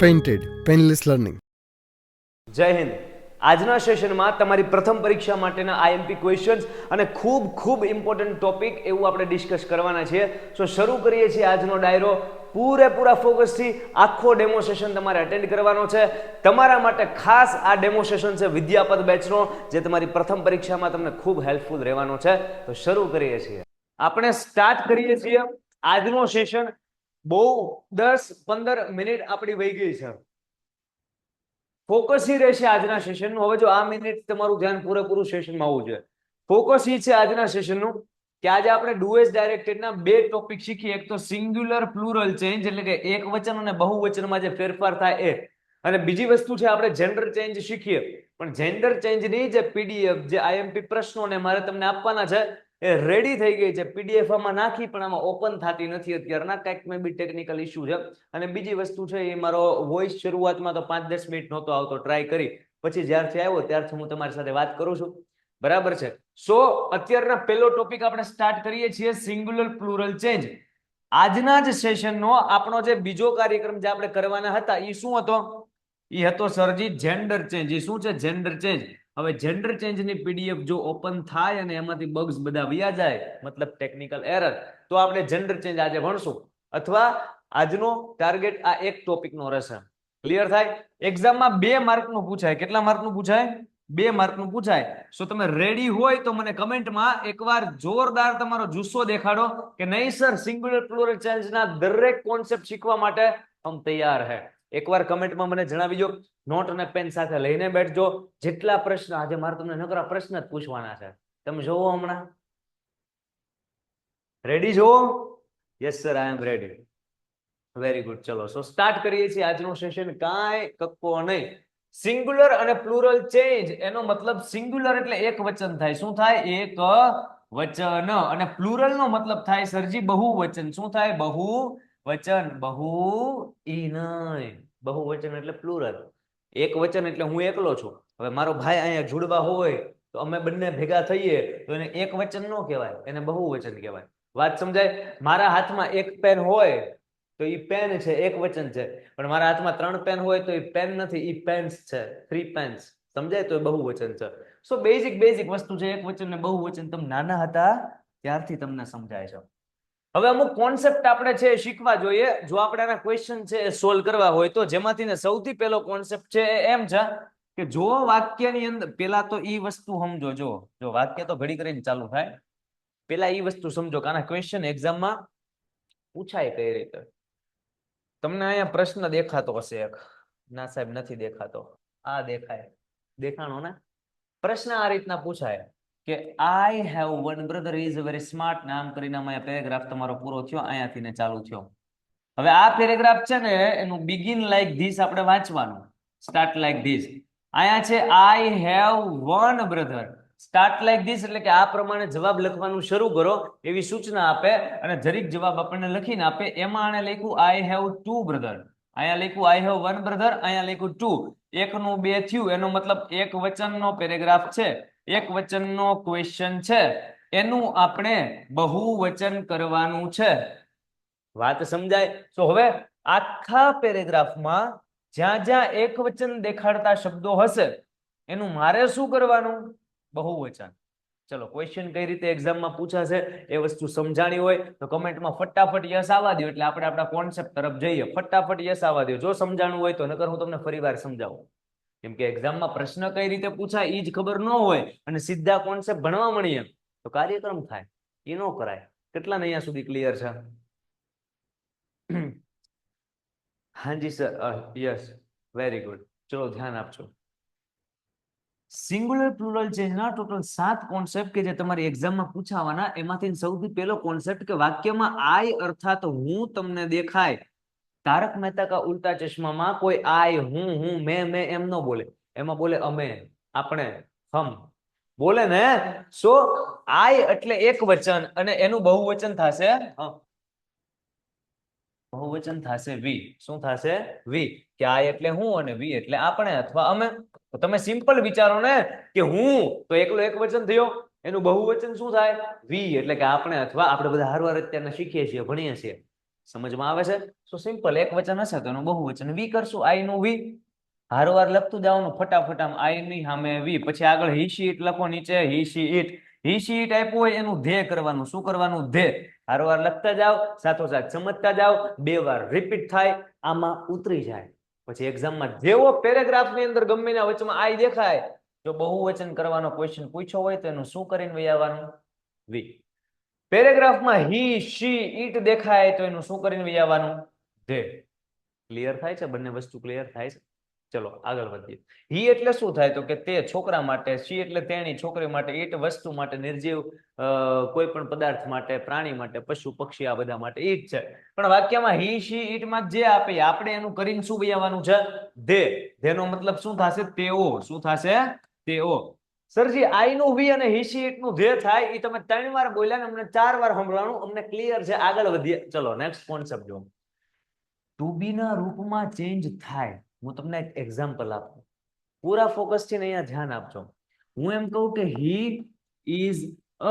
Painted painless learning. જય હિન્દ. આજના સેશનમાં તમારી પ્રથમ પરીક્ષા માટેના આઈએમપી ક્વેશ્ચન્સ અને ખૂબ ખૂબ ઇમ્પોર્ટન્ટ ટોપિક એવું આપણે ડિસ્કસ કરવાના છીએ. સો શરૂ કરીએ છીએ આજનો ડાયરો. પૂરેપૂરા ફોકસથી આખો ડેમો સેશન તમારે અટેન્ડ કરવાનો છે. તમારા માટે ખાસ આ ડેમો સેશન છે વિદ્યાપદ બેચનો, જે તમારી પ્રથમ પરીક્ષામાં તમને ખૂબ હેલ્પફુલ રહેવાનો છે. તો શરૂ કરીએ છીએ. આપણે સ્ટાર્ટ કરીએ છીએ આજનો સેશન. બહુ 10-15 મિનિટ આપણી વહી ગઈ છે. ફોકસ ઈ રહેશે આજના સેશનનું. હવે જો આ મિનિટ તમારું ધ્યાન પૂરેપૂરું સેશનમાં આવવું જોઈએ. ફોકસ ઈ છે આજના સેશનનું કે આજે આપણે ડુએસ ડાયરેક્ટેડના બે ટોપિક શીખીએ. એક તો સિંગ્યુલર પ્લુરલ ચેન્જ, એટલે કે એક વચન અને બહુવચનમાં જે ફેરફાર થાય એ, અને બીજી વસ્તુ છે આપણે જેન્ડર ચેન્જ શીખીએ. પણ જેન્ડર ચેન્જની જે પીડીએફ, જે આઈએમપી પ્રશ્નોને મારે તમને આપવાના છે એ રેડી થઈ ગઈ છે. પીડીએફ આમાં નાખી પણ આમાં ઓપન થતી નથી અત્યારના, કંઈક મે બી ટેકનિકલ ઇશ્યુ છે. અને બીજી વસ્તુ છે એ મારો વોઇસ શરૂઆતમાં તો 5-10 મિનિટ નહોતો આવતો, ટ્રાય કરી, પછી જ્યારથી આવ્યો ત્યારથી હું તમારી સાથે વાત કરું છું. બરાબર છે. સો અત્યારના પહેલો ટોપિક આપણે સ્ટાર્ટ કરીએ છીએ, સિંગ્યુલર પ્લુરલ ચેન્જ. આજના જ સેશનનો આપણો જે બીજો કાર્યક્રમ જે આપણે કરવાના હતા એ શું હતો? એ હતો સરજી જેન્ડર ચેન્જ. એ શું છે? Gender change. હવે જેન્ડર ચેન્જની પીડીએફ જો ઓપન થાય અને એમાંથી બગ્સ બધા વયા જાય, મતલબ ટેકનિકલ એરર, તો આપણે જેન્ડર ચેન્જ આજે ભણશું. અથવા આજનો ટાર્ગેટ આ એક ટોપિકનો રહેશે. ક્લિયર થાય? એક્ઝામમાં 2 માર્કનું પૂછાય. કેટલા માર્કનું પૂછાય? 2 માર્કનું પૂછાય. સો તમે રેડી હોય તો મને કમેન્ટમાં એકવાર જોરદાર તમારો જુસ્સો દેખાડો કે નહીં સર, સિંગ્યુલર પ્લુરલ ચેન્જના દરેક કોન્સેપ્ટ શીખવા માટે હમ તૈયાર હે. એકવાર કમેન્ટમાં મને જણાવી દો. નોટ અને પેન સાથે લઈને બેઠજો. જેટલા પ્રશ્ન આજે મારે તમને નકરા પ્રશ્ન જ પૂછવાના છે. તમે જોવો હમણાં રેડી છો? યસ સર, આઈ એમ રેડી. Very good. ચલો સો સ્ટાર્ટ કરીએ છીએ આજનું સેશન. કાંઈ કક્કો નહીં. સિંગ્યુલર અને પ્લુરલ ચેન્જ, એનો મતલબ સિંગ્યુલર એટલે એક વચન થાય. શું થાય? એક વચન. અને પ્લુરલ નો મતલબ થાય સરજી બહુવચન. શું થાય? બહુવચન. બહુ ઈ નહીં, બહુવચન એટલે પ્લુરલ. એક વચન એટલે હું એકલો છું. હવે મારો ભાઈ અહીંયા જોડવા હોય તો અમે બંને ભેગા થઈએ તો એને એક વચન ન કહેવાય, એને બહુવચન કહેવાય. વાત સમજાય? મારા હાથમાં એક પેન હોય તો એ પેન છે, એક વચન છે. પણ મારા હાથમાં 3 પેન હોય તો એ પેન નથી, એ પેન્સ છે, 3 પેન્સ. સમજાય? તો એ બહુવચન છે. સો બેઝિક વસ્તુ છે એક વચન ને બહુવચન. તમે નાના હતા ત્યારથી તમને સમજાય છે. હવે અમુક કોન્સેપ્ટ આપણે છે શીખવા જોઈએ જો આપણે આના ક્વેશ્ચન છે એ સોલ્વ કરવા હોય તો. જેમાંથી ને સૌથી પહેલો કોન્સેપ્ટ છે એમ છે કે જો વાક્યની અંદર, પેલા તો ઈ વસ્તુ સમજો. જો વાક્ય તો ઘડી કરીને ચાલુ થાય, પેલા ઈ વસ્તુ સમજો કે આના ક્વેશ્ચન એક્ઝામમાં પૂછાય કઈ રીતે. તમને અહીંયા પ્રશ્ન દેખાતો હશે એક. ના સાહેબ નથી દેખાતો. આ દેખાય, દેખાણો ને? પ્રશ્ન આ રીતના પૂછાય કે I have one brother is very smart, નામ કરીને અહીંયા પેરેગ્રાફ તમારો પૂરો થયો, અહીંયાથી ને ચાલુ થયો. હવે આ પેરેગ્રાફ છે ને એનું બિગિન લાઈક ધીસ આપણે વાંચવાનું. Start like this. અહીંયા છે I have one brother. Start like this એટલે કે આ પ્રમાણે જવાબ લખવાનું શરૂ કરો એવી સૂચના આપે, અને જરીક જવાબ આપણને લખીને આપે. એમાં આને લખ્યું આઈ હેવ 2 બ્રધર. અહીંયા લખ્યું આઈ હેવ 1 બ્રધર, અહીંયા લખ્યું 2. 1 નું 2 થયું, એનો મતલબ એક વચનનો પેરેગ્રાફ છે, એક વચનનો ક્વેશ્ચન છે, એનું આપણે બહુવચન કરવાનું છે. વાત સમજાય? તો હવે આખા પેરેગ્રાફમાં જ્યાં જ્યાં એક વચન દેખાડતા શબ્દો હશે એનું મારે શું કરવાનું? બહુવચન. ચલો ક્વેશ્ચન કઈ રીતે એક્ઝામમાં પૂછાશે એ વસ્તુ સમજાણી હોય તો કમેન્ટમાં ફટાફટ યસ આવવા દો, એટલે આપણે આપણા કોન્સેપ્ટ તરફ જઈએ. ફટાફટ યસ આવવા દો જો સમજાણું હોય તો, નકર હું તમને ફરીવાર સમજાવું. કેમ કે એક્ઝામમાં પ્રશ્ન કઈ રીતે પૂછાય એ જ ખબર ન હોય અને સીધા કોન્સેપ્ટ ભણવા મળીએ તો કાર્યક્રમ થાય, એ ન કરાય. કેટલાને અહીંયા સુધી ક્લિયર છે? હાજી સર, યસ, વેરી ગુડ. ચલો ધ્યાન આપજો. સિંગ્યુલર પ્લુરલ ચેન્જના ટોટલ 7 કોન્સેપ્ટ કે જે તમારી એક્ઝામમાં પૂછાવાના. એમાંથી સૌથી પહેલો કોન્સેપ્ટ કે વાક્યમાં આઈ અર્થાત હું તમને દેખાય. તારક મહેતા કા ઉલ્ટા ચશ્મામાં કોઈ આઈ, હું, મેં એમ ન બોલે. એમાં બોલે અમે, આપણે, હમ બોલે ને. સો આઈ એટલે એક વચન અને એનું બહુવચન થશે વી. શું થશે? વી. કે આઈ એટલે હું અને વી એટલે આપણે અથવા અમે. તો તમે સિમ્પલ વિચારો ને કે હું તો એકલો એક વચન થયો, એનું બહુવચન શું થાય? વી એટલે કે આપણે અથવા આપણે બધા હારવાર અત્યારના શીખીએ છીએ, ભણીએ છીએ. સમજમાં આવે છે? સો સિમ્પલ, એક વચન હશે તો એનું બહુવચન વી કરશું, આઈ નું વી. હારવાર લખતું જવાનું ફટાફટ, આમ આઈ ની સામે વી, પછી આગળ હી શી ઈટ લખો, નીચે હી શી ઈટ. હી શી ઈટ આપ્યું હોય એનું ધે કરવાનું. શું કરવાનું? ધે. હારવાર લખતા જાવ, સાથોસાથ સમજતા જાવ, 2 વાર રિપીટ થાય, આમાં ઉતરી જાય. પછી એક્ઝામમાં જેવો પેરેગ્રાફ ની અંદર ગમે ના વચમાં આઈ દેખાય, જો બહુવચન કરવાનો ક્વેશ્ચન પૂછ્યો હોય તો એનું શું કરીને વહી આવવાનું? વી. પેરેગ્રાફમાં હી શી ઈટ દેખાય તો એનું શું કરીને વહી આવવાનું? ધે. ક્લિયર થાય છે? બંને વસ્તુ ક્લિયર થાય છે? ચલો આગળ વધીએ. હી એટલે શું થાય? તો કે તે છોકરા માટે, શી એટલે તેણી છોકરી માટે, ઈટ વસ્તુ માટે, નિર્જીવ કોઈ પણ પદાર્થ માટે, પ્રાણી માટે, પશુ પક્ષી આ બધા માટે ઈટ છે. પણ વાક્યમાં હી શી ઈટમાં જે આપે આપણે એનું કરીને શું વૈયાવાનું છે? ધે. ધેનો મતલબ શું થશે? તેઓ. શું થશે? તેઓ. સરજી આઈ નું વી અને હી શી ઈટ નું ધે થાય એ તમે 3 વાર બોલ્યા ને અમને 4 વાર સંભળવાનું, અમને ક્લિયર છે. આગળ વધીએ. ચલો નેક્સ્ટ કોન્સેપ્ટ જો. ટુ બી ના રૂપમાં ચેન્જ થાય. હું તમને એક એક્ઝામ્પલ આપું, પૂરા ફોકસ થી અહીંયા ધ્યાન આપજો. હું એમ કહું કે he is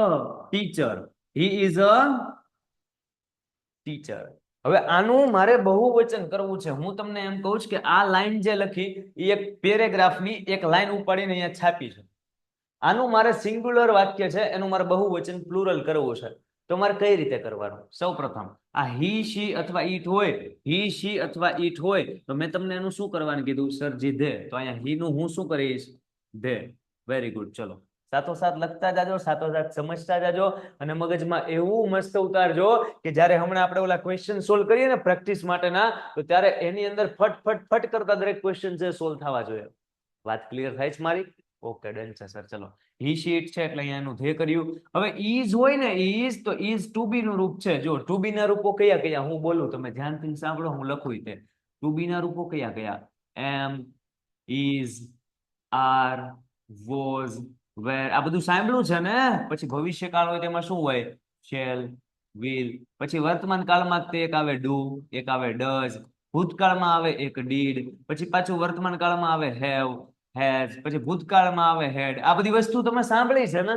a teacher. He is a teacher. હવે આનું મારે બહુવચન કરવું છે. હું તમને એમ કહું છું કે આ લાઈન જે લખી એ એક પેરેગ્રાફની એક લાઈન ઉપાડીને અહીંયા છાપી છે. આનું મારે સિંગ્યુલર વાક્ય છે, એનું મારે બહુવચન પ્લુરલ કરવું છે. તો મારે કઈ રીતે કરવાનું? સૌ પ્રથમ આ હી શી અથવા ઈટ હોય, હી શી અથવા ઈટ હોય તો મેં તમને એનું શું કરવાનું કીધું? સરજી ધે. તો અહીંયા હી નું હું શું કરીશ? ધે. Very good. ચલો સાથોસાથ લખતા જાજો, સાથોસાથ સમજતા જાજો, અને મગજમાં એવું મસ્ત ઉતારજો કે જ્યારે હમણાં આપણે ઓલા ક્વેશ્ચન સોલ્વ કરીએ ને પ્રેક્ટિસ માટેના, તો ત્યારે એની અંદર ફટ ફટ ફટ કરતા દરેક ક્વેશ્ચન છે સોલ્વ થવા જોઈએ. વાત ક્લિયર થાય છે મારી? ઓકે ડન છે સર. ચલો હી શીટ છે એટલે અહીંયા એનું ધે કર્યું. હવે ઈઝ હોય ને, ઈઝ તો ઈઝ ટુ બી નું રૂપ છે. જો ટુ બી ના રૂપો કયા કયા હું બોલું, તમે ધ્યાનથી સાંભળો, હું લખું તે. ટુ બી ના રૂપો કયા કયા? એમ, ઇઝ, આર, વોઝ, વેર. આ બધું સાંભળ્યું છે ને? પછી ભવિષ્યકાળ હોય તેમાં શું હોય? Shall, will. પછી વર્તમાન કાળમાં તે એક આવે ડુ, એક આવે ડઝ. ભૂતકાળમાં આવે એક ડીડ. પછી પાછું વર્તમાન કાળમાં આવે હેવ, હેઝ. પછી ભૂતકાળમાં આવે હેડ. આ બધી વસ્તુ તમે સાંભળી છે ને?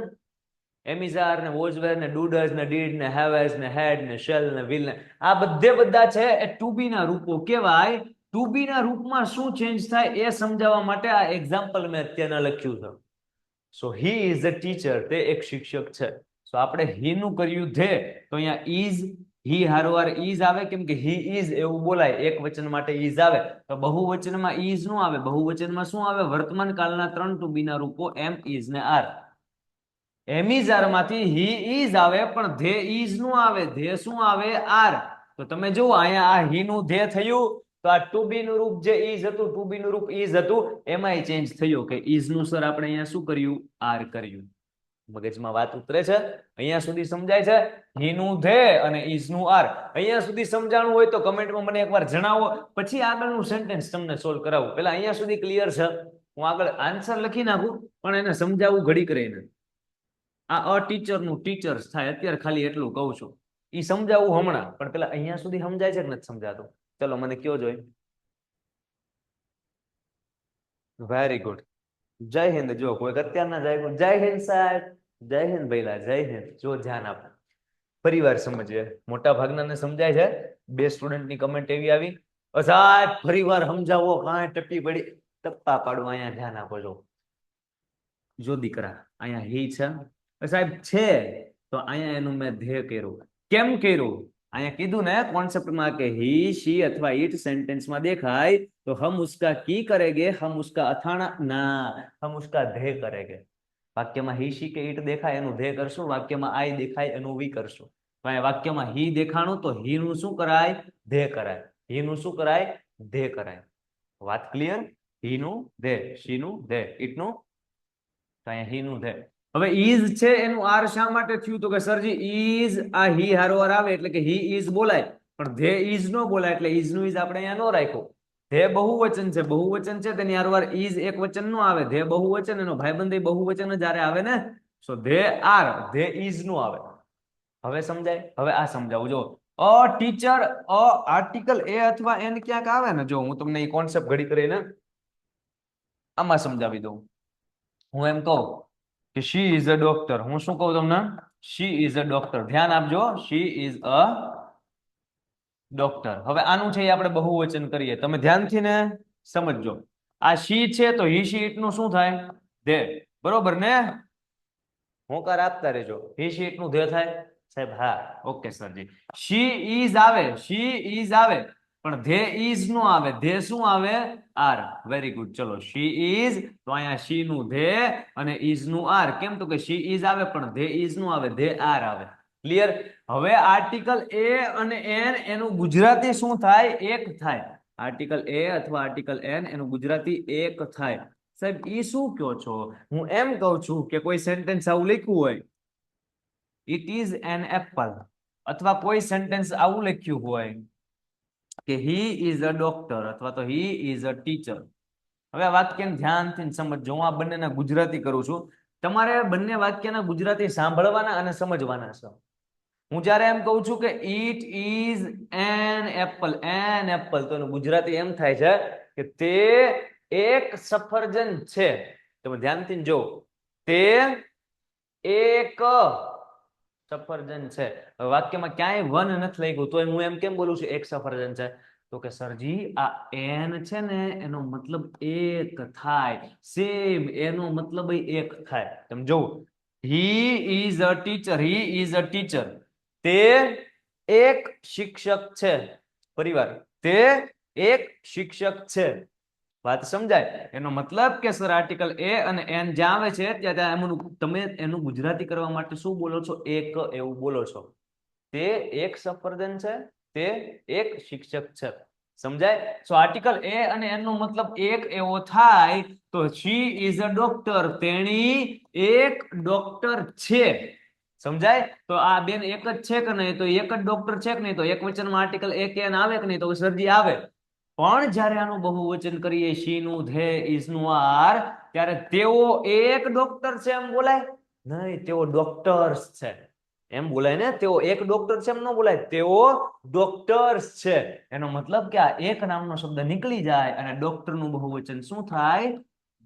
એમિઝાર ને વોઝવેર ને ડુડર્સ ને ડીડ ને હેવેઝ ને હેડ ને શેલ ને વિલ ને આ બધે બધા છે એ ટુ બી ના રૂપો કહેવાય. ટુ બી ના રૂપમાં શું ચેન્જ થાય એ સમજાવવા માટે આ એક્ઝામ્પલ મેં અત્યારના લખ્યું છે. સો હી ઇઝ અ ટીચર. તે એક શિક્ષક છે. સો આપણે હી નું કર્યું ધે, તો અહીંયા ઇઝ, હી હારોહાર ઇઝ આવે, કેમ કે હી ઇઝ એવું બોલાય. એક વચન માટે ઇઝ આવે તો બહુવચનમાં ઇઝ નું આવે. બહુવચનમાં શું આવે? વર્તમાન કાળના 3 ટુ બી ના રૂપો એમ, ઇઝ ને આર. એમિઝાર માંથી હી ઇઝ આવે પણ ધે ઇઝ નું આવે. ધે શું આવે? આર. તો તમે જુઓ અહીંયા આ હી નું ધે થયું તો આ ટુ બી નું રૂપ જે ઇઝ હતું, ટુ બી નું રૂપ ઇઝ હતું, એમાંય ચેન્જ થયો કે ઇઝ નું સર આપણે અહીંયા શું કર્યું? આર કર્યું. મગજમાં વાત ઉતરે છે? અહીંયા સુધી સમજાય છે? હી નું ધે અને ઇઝ નું આર. અહીંયા સુધી સમજાણું હોય તો કમેન્ટમાં મને એકવાર જણાવો, પછી આગળનું સેન્ટેન્સ તમને સોલ્વ કરાવું. પેલા અહીંયા સુધી ક્લિયર છે? હું આગળ આન્સર લખી નાખું પણ એને સમજાવવું ઘડી કરીને. આ અ ટીચર નું ટીચર્સ થાય અત્યારે, ખાલી એટલું કહું છું. એ સમજાવવું હમણાં, પણ પેલા અહીંયા સુધી સમજાય છે કે નથી સમજાતું? ચલો મને કયો જોઈ. Very good. જય હિન્દ. જો કોઈ અત્યારના જય હિન્દ સાહેબ, જય હિન્દ ભૈલા, જય હિન્દ. જો ધ્યાન આપો, ફરીવાર સમજીએ. મોટા ભાગનાને સમજાય છે. 2 સ્ટુડન્ટની કમેન્ટ એવી આવી, સાહેબ ફરીવાર સમજાવો, કાંઈ ટટ્ટી પડી. ટપ્પા પાડવા. અહીંયા ધ્યાન આપો. જો દીકરા અહીંયા હી છે સાહેબ છે, તો અહીંયા એનું મેં ધ્યેય કર્યું. કેમ કર્યું? અહીંયા કીધું ને કોન્સેપ્ટમાં કે હી શી અથવા ઈટ સેન્ટેન્સમાં દેખાય તો હમ ઉસકા કી કરેગે, હમ ઉસકા અથાણા ના, હમ ઉસકા ધ્યેય કરેગે. વાક્યમાં હી શી કે ઈટ દેખાય એનું ધ્યેય કરશું. વાક્યમાં આઈ દેખાય એનું વી કરશું. વાક્યમાં હી દેખાણું તો હી નું શું કરાય? ધ્યેય કરાય. હી નું શું કરાય? ધ્યેય કરાય. વાત ક્લિયર? હી નું ધ્યેય, શી નું ધ્યેય, ઈટ નું હી નું ધ્યેય. હવે ઇઝ છે એનું આર શા માટે થયું? તો કે સરજી ઇઝ આ હી હારોહાર આવે એટલે કે હી ઇઝ બોલાય, પણ ધે ઇઝ નો બોલાય એટલે ઇઝ નું ઇઝ આપણે અહીંયા નો રાખ્યું. ધે બહુવચન છે. બહુવચન છે તેની હારોહાર ઇઝ એક વચન નો આવે. ધે બહુવચન, એનો ભાઈબંધ બહુવચન જ્યારે આવે ને. So they are, they is નું આવે. હવે સમજાય? હવે આ સમજાવું. જો અ ટીચર, અ આર્ટિકલ એ અથવા એન ક્યાંક આવે ને, જો હું તમને એ કોન્સેપ્ટ ઘડી કરીને આમાં સમજાવી દઉં. હું એમ કહું કે શી ઇઝ અ ડોક્ટર. હું શું કહું તમને? She is a doctor. ધ્યાન આપજો. She is a doctor. હવે આનું છે એ આપણે બહુવચન કરીએ. તમે ધ્યાનથી ને સમજજો. આ શી છે તો હી શી ઇટ નું શું થાય? ધે. બરોબર ને? હોકાર આપતા રહેજો. હી શી ઇટ નું ધે થાય સાહેબ? હા, ઓકે સરજી. શી ઇઝ આવે, શી ઇઝ આવે, પણ ધે ઇઝ નો આવે. ધે શું આવે? આર. Very good. ચલો, શી ઇઝ તો અહીંયા શી નું ધે અને ઇઝ નું આર. કેમ? તો કે શી ઇઝ આવે પણ ધે ઇઝ નું આવે, ધે આર આવે. ક્લિયર? હવે આર્ટિકલ એ અને એન એનું ગુજરાતી શું થાય? એક થાય. આર્ટિકલ એ અથવા આર્ટિકલ એન એનું ગુજરાતી એક થાય. સાહેબ ઈ શું કહો છો? હું એમ કહું છું કે કોઈ સેન્ટેન્સ આવું લખ્યું હોય, ઇટ ઇઝ એન એપલ, અથવા કોઈ સેન્ટેન્સ આવું લખ્યું હોય કે હી ઇઝ અ ડોક્ટર અથવા તો હી ઇઝ અ ટીચર. હવે આ વાક્યને ધ્યાનથી સમજજો. હું આ બંનેના ગુજરાતી કરું છું. તમારે બંને વાક્યના ગુજરાતી સાંભળવાના અને સમજવાના છે. હું જ્યારે એમ કહું છું કે it is an apple, an apple, તો એનું ગુજરાતી એમ થાય છે કે તે એક સફરજન છે. તમે ધ્યાનથી જો, તે એક સફરજન છે. વાક્યમાં ક્યાંય વન નથી લખ્યું તો હું એમ કેમ બોલું છું એક સફરજન છે? તો કે સરજી આ એન છે ને એનો મતલબ એક થાય. સેમ એનો મતલબ એક થાય. તમે જો, he is a teacher, he is a teacher, તે એક શિક્ષક છે. પરિવાર, તે એક શિક્ષક છે. વાત સમજાય? એનો મતલબ કે સર આર્ટિકલ એ અને એન જ્યાં આવે છે ત્યાં તમે એનું ગુજરાતી કરવા માટે શું બોલો છો? એક એવું બોલો છો. તે એક સફરજન છે, તે એક શિક્ષક છે. સમજાય? સો આર્ટિકલ એ અને એન નો મતલબ એક એવો થાય તો શી ઇઝ અ ડોક્ટર, તેણી એક ડોક્ટર છે. સમજાય? તો આ બેન એક જ છે કે નહીં? તો એક જ ડોક્ટર છે કે નહીં? તો એક વચનમાં આર્ટિકલ એ કે એન આવે કે નહીં? તો સરજી આવે. પણ જ્યારે આનું બહુવચન કરીએ શી નું ધે ઇઝ નું આર, ત્યારે તેઓ એક ડોક્ટર છે એમ બોલાય? નહીં, તેઓ ડોક્ટર્સ છે એમ બોલાય ને. તેઓ એક ડોક્ટર છે એમ ન બોલાય, તેઓ ડોક્ટર્સ છે. એનો મતલબ કે આ એક નામનો શબ્દ નીકળી જાય અને ડોક્ટર નું બહુવચન શું થાય?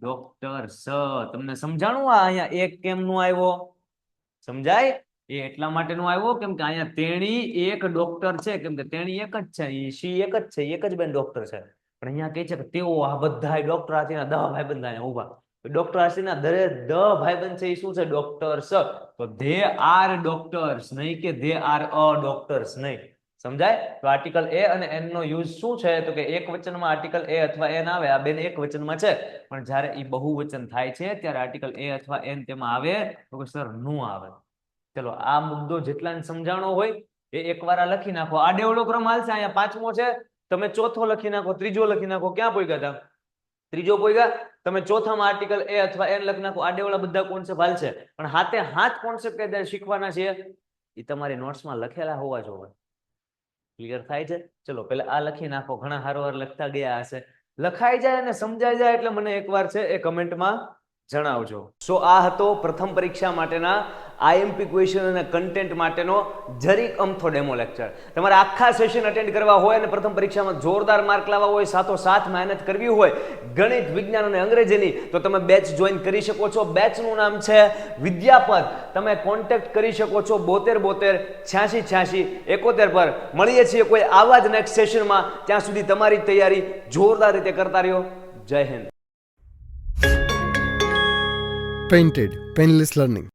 ડોક્ટર્સ. તમને સમજાણું આ અહીંયા એક કેમ નું આવ્યો? સમજાય? એ એટલા માટે નો આવ્યો કેમ કે અહીંયા તેણી એક ડોક્ટર છે. કેમ કે તેણી એક જ છે, શી એક જ છે, એક જ બેન ડોક્ટર છે. પણ અહીંયા કહે છે કે તેઓ આ બધા ડોક્ટર હાથીના 10 ભાઈબંધ અહીંયા ઉભા. ડોક્ટર હાથીના દરેક 10 ભાઈબંધ છે એ શું છે? ડોક્ટર્સ. તો ધે આર ડોક્ટર્સ, નહીં કે ધે આર અ ડોક્ટર્સ નહીં. સમજાય? તો આર્ટિકલ એ અને એન નો યુઝ શું છે? તો કે એક વચનમાં આર્ટિકલ એ અથવા એન આવે. આ બેન એક વચનમાં છે, પણ જ્યારે એ બહુવચન થાય છે ત્યારે આર્ટિકલ એ અથવા એન તેમાં આવે તો કે સર નું આવે. ચલો, આ મુદ્દો જેટલાને સમજાણો હોય એ એકવાર આ લખી નાખો. આ ડેવલો ક્રમ હાલશે. અહીંયા પાંચમો છે, તમે ચોથો લખી નાખો, ત્રીજો લખી નાખો. ક્યાં પોઈગા હતા? ત્રીજો પોઈગા. તમે ચોથામાં આર્ટિકલ એ અથવા એન લખી નાખો. આ ડેવલા બધા કોન્સેપ્ટ હાલશે, પણ હાથે હાથ કોન્સેપ્ટ કઈ શીખવાના છે એ તમારી નોટ્સમાં લખેલા હોવા જોઈએ. ક્લિયર થાય છે? ચલો પેલા આ લખી નાખો. ઘણા હારોહાર લખતા ગયા હશે. લખાઈ જાય અને સમજાઈ જાય એટલે મને એકવાર છે એ કમેન્ટમાં જણાવજો. સો આ હતો પ્રથમ પરીક્ષા માટેના આઈએમપી ક્વેશ્ચન અને કન્ટેન્ટ માટેનો જરીક અમથો ડેમો લેક્ચર. તમારે આખા સેશન અટેન્ડ કરવા હોય અને પ્રથમ પરીક્ષામાં જોરદાર માર્ક લાવવા હોય, સાથોસાથ મહેનત કરવી હોય ગણિત, વિજ્ઞાન અને અંગ્રેજીની, તો તમે બેચ જોઈન કરી શકો છો. બેચનું નામ છે વિદ્યાપથ. તમે કોન્ટેક્ટ કરી શકો છો 72 72 86 86 71 પર. મળીએ છીએ કોઈ આવા જ નેક્સ્ટ સેશનમાં. ત્યાં સુધી તમારી તૈયારી જોરદાર રીતે કરતા રહ્યો. જય હિન્દ. Painted Painless Learning.